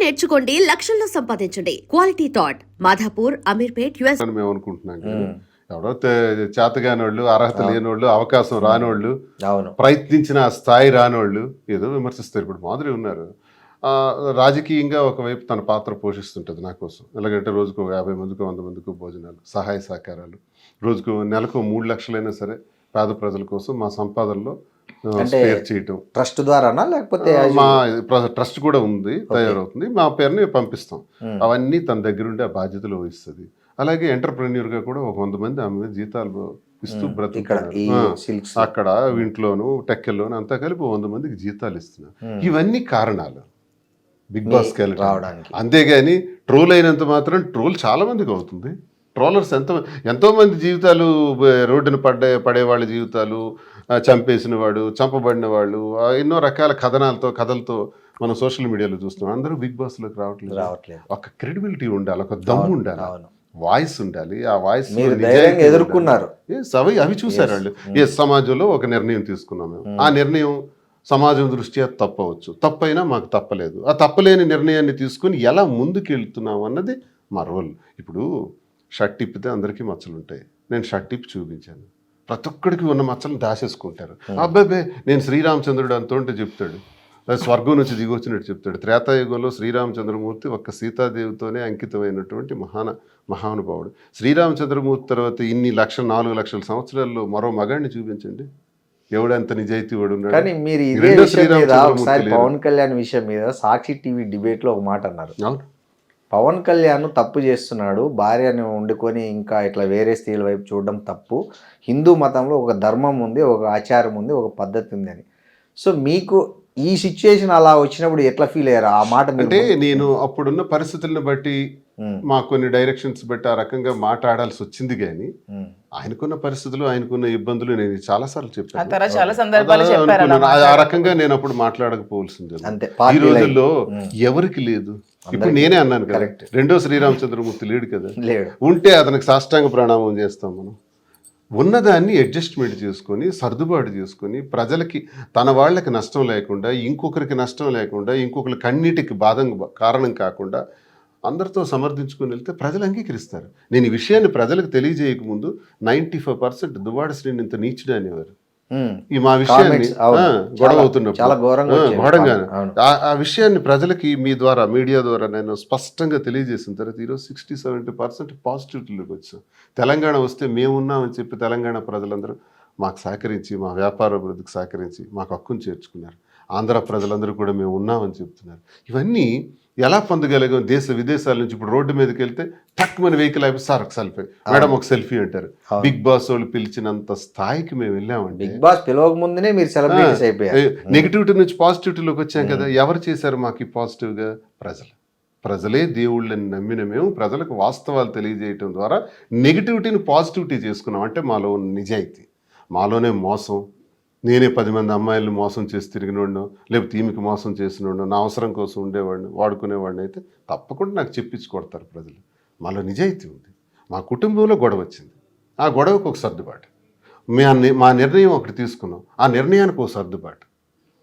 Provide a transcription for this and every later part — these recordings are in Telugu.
నేర్చుకోండి, లక్షల్లో సంపాదించండి. Quality thought Madhapur, Ameerpet, US. అని మేము అనుకుంటున్నాం కదా. ఎవడో చేతగానోళ్ళు, అర్హత లేనోళ్ళు, అవకాశం రానోళ్ళు, అవును, ప్రయత్నించిన ఆ స్థాయి రానోళ్ళు ఏదో విమర్శిస్తారు. ఇప్పుడు మాధురి ఉన్నారు, రాజకీయంగా ఒకవైపు తన పాత్ర పోషిస్తుంటుంది నా కోసం. ఎలాగంటే రోజుకు 50 మందికి 100 మందికి భోజనాలు, సహాయ సహకారాలు, రోజుకు నెలకు 3 లక్షలైనా సరే పేద ప్రజల కోసం మా సంపాదనలో స్పేర్ చేయటం. ట్రస్ట్ ద్వారానా లేకపోతే మా ట్రస్ట్ కూడా ఉంది, తయారవుతుంది, మా పేరుని పంపిస్తాం. అవన్నీ తన దగ్గరుండి ఆ బాధ్యతలు వహిస్తుంది. అలాగే ఎంటర్ప్రెన్యూర్గా కూడా ఒక 100 మంది ఆమె జీతాలు ఇస్తూ బ్రతుకుతున్నారు. అక్కడ ఇంట్లోను టెక్కల్లోను అంతా కలిపి 100 మందికి జీతాలు ఇస్తున్నారు. ఇవన్నీ కారణాలు బిగ్ బాస్ రావడానికి. అంతేగాని ట్రోల్ అయినంత మాత్రం ట్రోల్ చాలా మందికి అవుతుంది. ట్రోలర్స్ ఎంతో మంది జీవితాలు రోడ్డున పడే వాళ్ళ జీవితాలు, చంపేసిన వాడు, చంపబడిన వాళ్ళు, ఎన్నో రకాల కథలతో మనం సోషల్ మీడియాలో చూస్తున్నాం. అందరూ బిగ్ బాస్లోకి రావట్లేదు. ఒక క్రెడిబిలిటీ ఉండాలి, ఒక దమ్ము ఉండాలి, వాయిస్ ఉండాలి. ఆ వాయిస్ ఎదుర్కొన్నారు, అవి చూసారు వాళ్ళు. ఏ సమాజంలో ఒక నిర్ణయం తీసుకున్నాం మేము, ఆ నిర్ణయం సమాజం దృష్ట్యా తప్పవచ్చు, తప్పైనా మాకు తప్పలేదు. ఆ తప్పలేని నిర్ణయాన్ని తీసుకుని ఎలా ముందుకు వెళ్తున్నాం అన్నది మా రోల్. ఇప్పుడు షర్ట్ తిప్పితే అందరికీ మచ్చలు ఉంటాయి. నేను షర్ట్ తిప్పి చూపించాను, ప్రతి ఒక్కడికి ఉన్న మచ్చలను దాచేసుకుంటారు. అబ్బాబే నేను శ్రీరామచంద్రుడు అంతుంటే చెప్తాడు, స్వర్గం నుంచి దిగొచ్చినట్టు చెప్తాడు. త్రేతాయుగంలో శ్రీరామచంద్రమూర్తి ఒక్క సీతాదేవితోనే అంకితమైనటువంటి మహానుభావుడు. శ్రీరామచంద్రమూర్తి తర్వాత ఇన్ని 4 లక్షల సంవత్సరాల్లో మరో మగాడిని చూపించండి, ఎవడంత నిజాయితీ వాడు ఉన్నాడు. కానీ మీరు పవన్ కళ్యాణ్ విషయం మీద సాక్షి టీవీ డిబేట్ లో ఒక మాట అన్నారు. అవును, పవన్ కళ్యాణ్ తప్పు చేస్తున్నాడు, భార్యని వండుకొని ఇంకా ఇట్లా వేరే స్త్రీల వైపు చూడడం తప్పు. హిందూ మతంలో ఒక ధర్మం ఉంది, ఒక ఆచారం ఉంది, ఒక పద్ధతి ఉంది అని. సో మీకు ఈ సిచ్యుయేషన్ అలా వచ్చినప్పుడు ఎట్లా ఫీల్ అయ్యారు? ఆ మాట అంటే నేను అప్పుడున్న పరిస్థితులను బట్టి మా కొన్ని డైరెక్షన్స్ బట్టి ఆ రకంగా మాట్లాడాల్సి వచ్చింది. కానీ ఆయనకున్న పరిస్థితులు, ఆయనకున్న ఇబ్బందులు నేను చాలాసార్లు చెప్పాను. ఆ రకంగా నేను అప్పుడు మాట్లాడకపోవాల్సింది. ఈ రోజుల్లో ఎవరికి లేదు. ఇప్పుడు నేనే అన్నాను కదా, రెండో శ్రీరామచంద్రమూర్తి లేడు కదా, ఉంటే అతనికి సాష్టాంగ ప్రణామం చేస్తాం. మనం ఉన్నదాన్ని అడ్జస్ట్మెంట్ చేసుకొని, సర్దుబాటు చేసుకొని, ప్రజలకి తన వాళ్ళకి నష్టం లేకుండా, ఇంకొకరికి నష్టం లేకుండా, ఇంకొకరి కన్నీటికి కారణం కాకుండా అందరితో సమర్థించుకొని వెళ్తే ప్రజలు అంగీకరిస్తారు. నేను ఈ విషయాన్ని ప్రజలకు తెలియజేయకముందు 95% దువ్వాడ శ్రీని ఇంత నీచుడు అనేవారు. ఈ మా విషయాన్ని గొడవ అవుతున్నప్పుడు ఘోరంగా ఆ విషయాన్ని ప్రజలకి మీ ద్వారా, మీడియా ద్వారా నేను స్పష్టంగా తెలియజేసిన తర్వాత ఈరోజు 60-70% పాజిటివిటీలోకి వచ్చాం. తెలంగాణ వస్తే మేమున్నామని చెప్పి తెలంగాణ ప్రజలందరూ మాకు సహకరించి, మా వ్యాపార అభివృద్ధికి సహకరించి మాకు హక్కును చేర్చుకున్నారు. ఆంధ్ర ప్రజలందరూ కూడా మేము ఉన్నామని చెప్తున్నారు. ఇవన్నీ ఎలా పొందగలిగాం? దేశ విదేశాల నుంచి ఇప్పుడు రోడ్డు మీదకి వెళ్తే టక్ మన వెహికల్ అయిపోయి సార్ ఒక సెల్ఫీ, మేడం ఒక సెల్ఫీ అంటారు. బిగ్ బాస్ వాళ్ళు పిలిచినంత స్థాయికి మేము వెళ్ళామండి. బిగ్ బాస్ పిలవక ముందునే మీరు సెలబ్రిటీస్ అయిపోయారు. నెగిటివిటీ నుంచి పాజిటివిటీలోకి వచ్చాం కదా. ఎవరు చేశారు మాకు ఈ పాజిటివ్గా? ప్రజలే దేవుళ్ళని నమ్మిన మేము ప్రజలకు వాస్తవాలు తెలియజేయటం ద్వారా నెగిటివిటీని పాజిటివిటీ చేసుకున్నాం. అంటే మాలో నిజాయితీ, మాలోనే మోసం. నేనే 10 మంది అమ్మాయిలను మోసం చేసి తిరిగినోడినో, లేకపోతే ఈమెకి మోసం చేసినోడినో, నా అవసరం కోసం ఉండేవాడిని, వాడుకునేవాడిని అయితే తప్పకుండా నాకు చెప్పించి కొడతారు ప్రజలు. మాలో నిజాయితీ ఉంది. మా కుటుంబంలో గొడవ వచ్చింది, ఆ గొడవకు ఒక సర్దుబాటు. మా నిర్ణయం ఒకటి తీసుకున్నాం, ఆ నిర్ణయానికి ఒక సర్దుబాటు,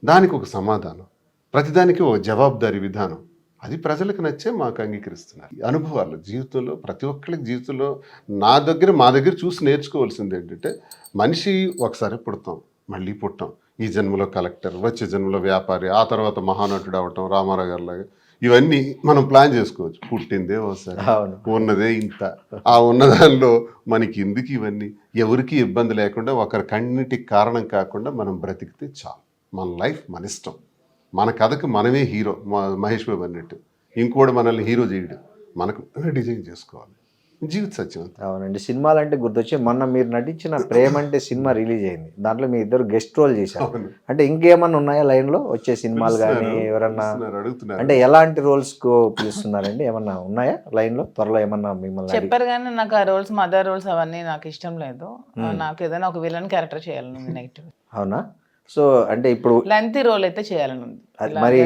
దానికి ఒక సమాధానం, ప్రతిదానికి ఒక జవాబుదారీ విధానం. అది ప్రజలకు నచ్చే మాకు అంగీకరిస్తున్నారు. అనుభవాలు జీవితంలో ప్రతి ఒక్కరికి జీవితంలో మా దగ్గర చూసి నేర్చుకోవాల్సింది ఏంటంటే, మనిషి ఒకసారి పుడతాం, మళ్ళీ పుట్టాం. ఈ జన్మలో కలెక్టర్, వచ్చే జన్మలో వ్యాపారి, ఆ తర్వాత మహానటుడు అవటం రామారావు గారి లాగా. ఇవన్నీ మనం ప్లాన్ చేసుకోవచ్చు. పుట్టిందే ఒకసారి, ఉన్నదే ఇంత. ఆ ఉన్నదానిలో మనకి ఎందుకు ఇవన్నీ? ఎవరికి ఇబ్బంది లేకుండా, ఒకరి కన్నిటికి కారణం కాకుండా మనం బ్రతికితే చాలు. మన లైఫ్ మన ఇష్టం, మన కథకు మనమే హీరో. మహేష్ బాబు అన్నట్టు ఇంకోటి మనల్ని హీరో చేయడు, మనకు డిజైన్ చేసుకోవాలి. జీవిత సత్యం. అవునండి. సినిమాలు అంటే గుర్తొచ్చి మొన్న మీరు నటించిన ప్రేమ అంటే సినిమా రిలీజ్ అయింది. దాంట్లో మీ ఇద్దరు గెస్ట్ రోల్ చేశారు. అంటే ఇంకేమన్నా ఉన్నాయా లైన్లో వచ్చే సినిమాలు కానీ? ఎవరన్నా అడుగుతున్నారు అంటే ఎలాంటి రోల్స్ కు పిలుస్తున్నారండి? ఏమన్నా ఉన్నాయా లైన్లో? త్వరలో ఏమన్నా మిమ్మల్ని చెప్పారు కానీ నాకు ఆ రోల్స్, మదర్ రోల్స్ అవన్నీ నాకు ఇష్టం లేదు. నాకు ఏదైనా ఒక విలన్ క్యారెక్టర్ చేయాలని నెగిటివ్. అవునా? సో అంటే ఇప్పుడు లెంతీ రోల్ అయితే చేయాలని ఉంది. మరి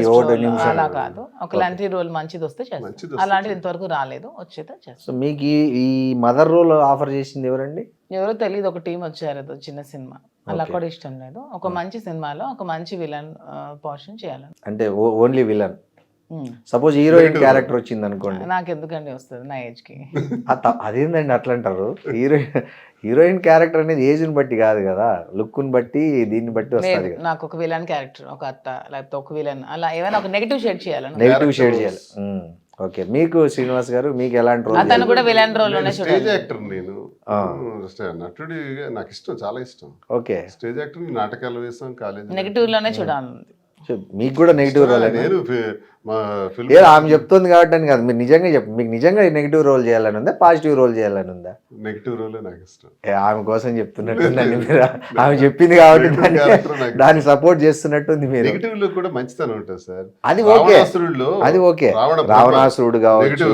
అలా కాదు, ఒక లెంతీ రోల్ మంచిది వస్తే చేస్తాను. అలాంటిది ఇంతవరకు రాలేదు, వచ్చేతే చేస్తాను. సో మీకు ఈ మదర్ రోల్ ఆఫర్ చేసింది ఎవరండి? ఎవరో తెలియదు, ఒక టీం వచ్చారు, చిన్న సినిమా. అలా కూడా ఇష్టం లేదు. ఒక మంచి సినిమాలో ఒక మంచి విలన్ పోర్షన్ చేయాలని. అంటే only villain suppose heroine character వచ్చింది అనుకోండి, నాకు ఎందుకండి వస్తుంది నా ఏజ్ కి. అదేందండి అట్లా అంటారు? హీరోయిన్ క్యారెక్టర్ అనేది ఏజ్ని బట్టి కాదు కదా, లుక్ని బట్టి దీన్ని బట్టి వస్తుంది కదా. నాకు ఒక విలన్ క్యారెక్టర్, ఒక అత్త లేకపోతే ఒక విలన్, అలా ఏమైనా ఒక నెగిటివ్ షేడ్ చేయాలి. నెగిటివ్ షేడ్ చేయాలి. ఓకే, మీకు శ్రీనివాస్ గారు మీకు ఎలాంటి రోల్? అతను కూడా విలన్ రోల్ లోనే స్టేజ్ చూడాలి. యాక్టర్ నేను, నటుడి నాకు ఇష్టం, చాలా ఇష్టం. ఓకే, స్టేజ్ యాక్టర్ నాటకాలు వేసాం కాలేజ్. నెగిటివ్ లోనే చూడాలి. మీకు కూడా నెగిటివ్ రోల్? నేను మా ఫిల్మ్ ఏదో ఆమె చెప్తుంది కాబట్టి అని కాదు, మీరు నిజంగా చెప్పండి, మీకు నిజంగా నెగిటివ్ రోల్ చేయాలని ఉందా, పాజిటివ్ రోల్ చేయాలని ఉందా? నెగిటివ్ రోలే నాకు ఇష్టం. ఆమె కోసం చెప్తున్నట్టుందండి మీరు, ఆమె చెప్పింది కాబట్టి దాన్ని సపోర్ట్ చేస్తున్నట్టుంది మీరు. నెగిటివ్ లో కూడా మంచితనం ఉంటుంది సార్. అది ఓకే, అది ఓకే. రావణాసురుడు కావచ్చు,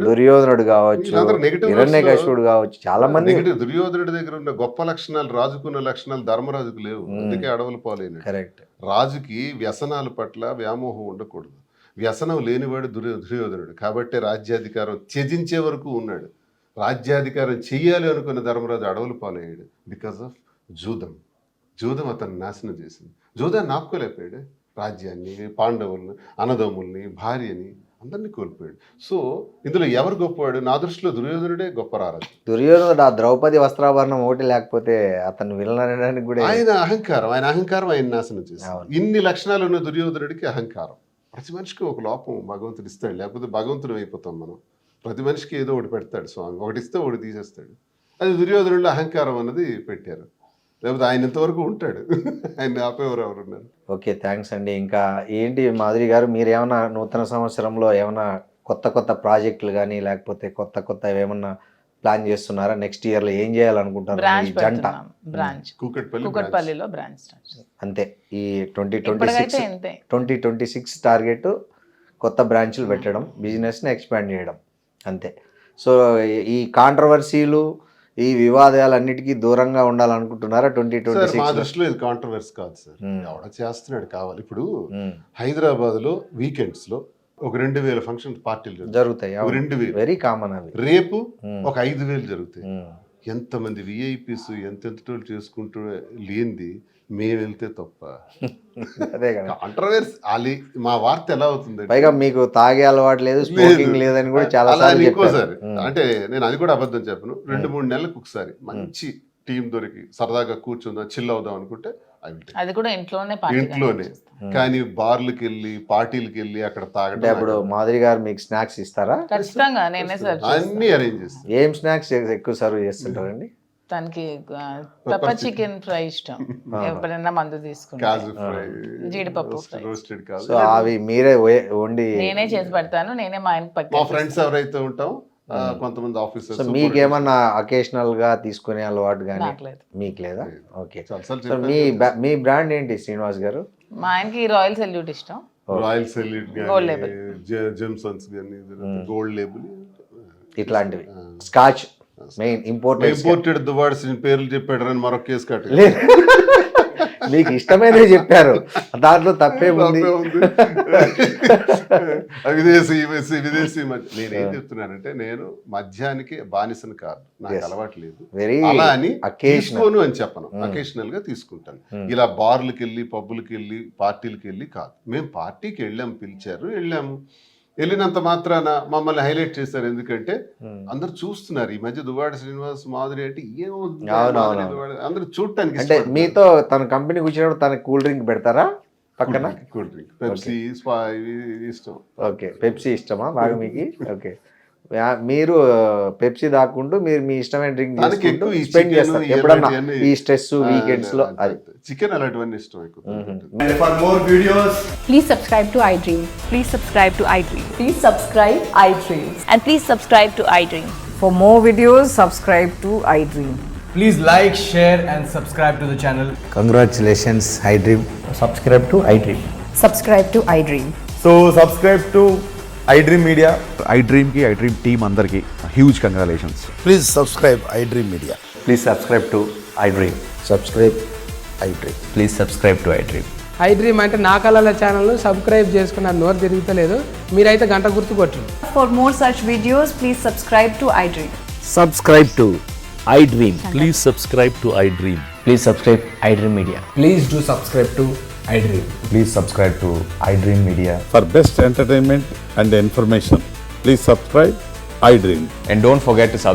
దుర్యోధనుడు కావచ్చు, హిరణ్యకశిపుడు కావచ్చు, చాలా మంది. దుర్యోధనుడి దగ్గర ఉన్న గొప్ప లక్షణాలు, రాజుకున్న లక్షణాలు ధర్మరాజుకు లేవు, అందుకే అడవులు పాలైన. కరెక్ట్. రాజుకి వ్యసనాల పట్ల వ్యామోహం ఉండకూడదు. వ్యసనం లేనివాడు దుర్యోధనుడు, కాబట్టి రాజ్యాధికారం త్యజించే వరకు ఉన్నాడు. రాజ్యాధికారం చెయ్యాలి అనుకున్న ధర్మరాజు అడవులు పాలయ్యాడు బికాస్ ఆఫ్ జూదం. జూదం అతను నాశనం చేసింది. జూదాన్ని ఆపుకోలేకపోయాడు. రాజ్యాన్ని, పాండవుల్ని, అన్నదమ్ముల్ని, భార్యని అందరినీ కోల్పోయాడు. సో ఇందులో ఎవరు గొప్పవాడు? నా దృష్టిలో దుర్యోధనుడే గొప్ప రారాజు. దుర్యోధనుడు ఆ ద్రౌపది వస్త్రాభరణం ఒకటి లేకపోతే అతను వినడానికి కూడా ఆయన అహంకారం ఆయన నాశనం చేశాడు. ఇన్ని లక్షణాలు ఉన్న దుర్యోధనుడికి అహంకారం. ప్రతి మనిషికి ఒక లోపం భగవంతుడు ఇస్తాడు, లేకపోతే భగవంతుడు అయిపోతాం మనం. ప్రతి మనిషికి ఏదో ఒకటి పెడతాడు స్వామి, ఒకటి ఇస్తే ఒకటి తీసేస్తాడు. అది దుర్యోధనుడిలో అహంకారం అన్నది పెట్టారు, లేకపోతే ఆయన ఇంతవరకు ఉంటాడు. ఆయన ఆపేవారు ఎవరున్నారు? ఓకే, థ్యాంక్స్ అండి. ఇంకా ఏంటి మాధురి గారు, మీరు ఏమైనా నూతన సంవత్సరంలో ఏమైనా కొత్త ప్రాజెక్టులు కానీ లేకపోతే కొత్త ఏమన్నా ప్లాన్ చేస్తున్నారా? నెక్స్ట్ ఇయర్ లో ఏం చేయాలనుకుంటున్నారు? జంట బ్రాంచ్ కూకట్పల్లిలో బ్రాంచ్ అంతే. ఈ 2026 టార్గెట్ కొత్త బ్రాంచ్లు పెట్టడం, బిజినెస్ని ఎక్స్పాండ్ చేయడం అంతే. సో ఈ కాంట్రవర్సీలు, ఈ వివాదాలన్నిటికీ దూరంగా ఉండాలనుకుంటున్నారా 2026? మా దృష్టిలో ఇది కాంట్రవర్సీ కాదు సార్, ఎవడ చేస్తున్నాడు కావాలి. ఇప్పుడు హైదరాబాద్ లో వీకెండ్స్ లో ఒక 2000 ఫంక్షన్ పార్టీలు జరుగుతాయి, 2000 వెరీ కామన్. అవి రేపు ఒక 5000 జరుగుతాయి. ఎంతమంది విఐపీస్ ఎంతెంతటోళ్ళు చేసుకుంటూ లేనిది మేము వెళ్తే తప్ప. అదే కదా కాంట్రవర్సీ. మా వార్త ఎలా అవుతుంది? పైగా మీకు తాగే అలవాటు లేదు, స్మోకింగ్ లేదని కూడా చాలా సార్లు చెప్పారు. అంటే నేను అది కూడా అబద్ధం చెప్పను. 2-3 నెలలకు ఒకసారి మంచి టీం దొరికి సరదాగా కూర్చుందాం, చిల్ అవుదాం అనుకుంటే అది కూడా ఇంట్లోనే. కానీ బార్లకి వెళ్ళి పార్టీలకి వెళ్ళి అక్కడ తాగడం. ఇప్పుడు మాధురి గారు మీకు స్నాక్స్ ఇస్తారా? ఖచ్చితంగా నేనే సర్వ్ అన్ని అరేంజ్ చేస్తాను. ఏం స్నాక్స్ ఎక్కువ సర్వ్ చేస్తుంటారండి? తనకి పెప్పర్ చికెన్ ఫ్రై ఇష్టం, ఎప్పుడైనా మందు తీసుకుంటాను, జీడిపప్పు ఫ్రై. సో అవి మీరే వండి నేనే చేసి పెడతాను, నేనే మా ఆయనకి పట్టి. మా ఫ్రెండ్స్ ఎవరైతే ఉంటాం, కొంతమంది ఆఫీసర్స్. సో మీకేమన్నా అకేషనల్ గా తీసుకునే అలవాటు కానీ మీకు లేదా? ఓకే. సో మీ బ్రాండ్ ఏంటి శ్రీనివాస్ గారు? మా ఆయనకి రాయల్ సెల్యూట్ ఇష్టం. రాయల్ సెల్యూట్, గోల్డ్ లేబుల్, జెమ్సన్స్ గాని, గోల్డ్ లేబుల్ ఇట్లాంటివి. స్కాచ్ మెయిన్ ఇంపోర్టెడ్ దువాడ్స్ పేర్లు చెప్పాడు అని మరొక కేసు కట్ట. మీకు ఇష్టమైనవి చెప్పారు, దాంట్లో తప్పేముంది? విదేశీ నేనేం చెప్తున్నానంటే, నేను మద్యానికి బానిసను కాదు, నాకు అలవాటు లేదు. అలా అని తీసుకోను అని చెప్పను, అకేషనల్ గా తీసుకుంటాను. ఇలా బార్లకి వెళ్ళి, పబ్బులకి వెళ్ళి, పార్టీలకి వెళ్ళి కాదు. మేము పార్టీకి వెళ్ళాము, పిలిచారు, వెళ్ళాము. వెళ్ళినంత మాత్రాన మమ్మల్ని హైలైట్ చేశారు. ఎందుకంటే అందరు చూస్తున్నారు ఈ మధ్య దువ్వాడ శ్రీనివాస్, మాధురి అంటే అందరు చూడటానికి. అంటే మీతో తన కంపెనీ కూర్చున్నప్పుడు తన కూల్ డ్రింక్ పెడతారా పక్కన? కూల్ డ్రింక్, పెప్సీ ఇష్టం. ఓకే, పెప్సీ ఇష్టమా బాగా మీకు? ఓకే, మీరు పెప్సీ దాక్కుంటూ మీరు మీ ఇష్టమైన డ్రింక్ స్పెండ్ చేస్తారు ఎప్పుడన్నా ఈ స్ట్రెస్ వీకెండ్స్ లో? అది చికెన్ అలాంటివన్నీ ఇష్టం ఎక్కువ. For more videos, please subscribe to iDream. Please subscribe to iDream. Please subscribe iDream. And please subscribe to iDream. For more videos, subscribe to iDream. please like, share and subscribe to the channel. Congratulations iDream. Subscribe to iDream. Subscribe to iDream. So subscribe to iDream Media. iDream team అందరికి huge congratulations. Please subscribe iDream Media. Please subscribe to iDream. Subscribe iDream. Please subscribe to iDream. iDream అంటే నా కళల ఛానల్ను సబ్స్క్రైబ్ చేసుకున్న నోరు తిరుగుతలేదు, మీరైతే గంట గుర్తు కొట్టండి. For more such videos, please subscribe to iDream. Subscribe to iDream. Please subscribe to iDream. Please subscribe iDream Media. Please do subscribe to iDream. Please subscribe to iDream Media. For best entertainment and information, please subscribe iDream. And don't forget to subscribe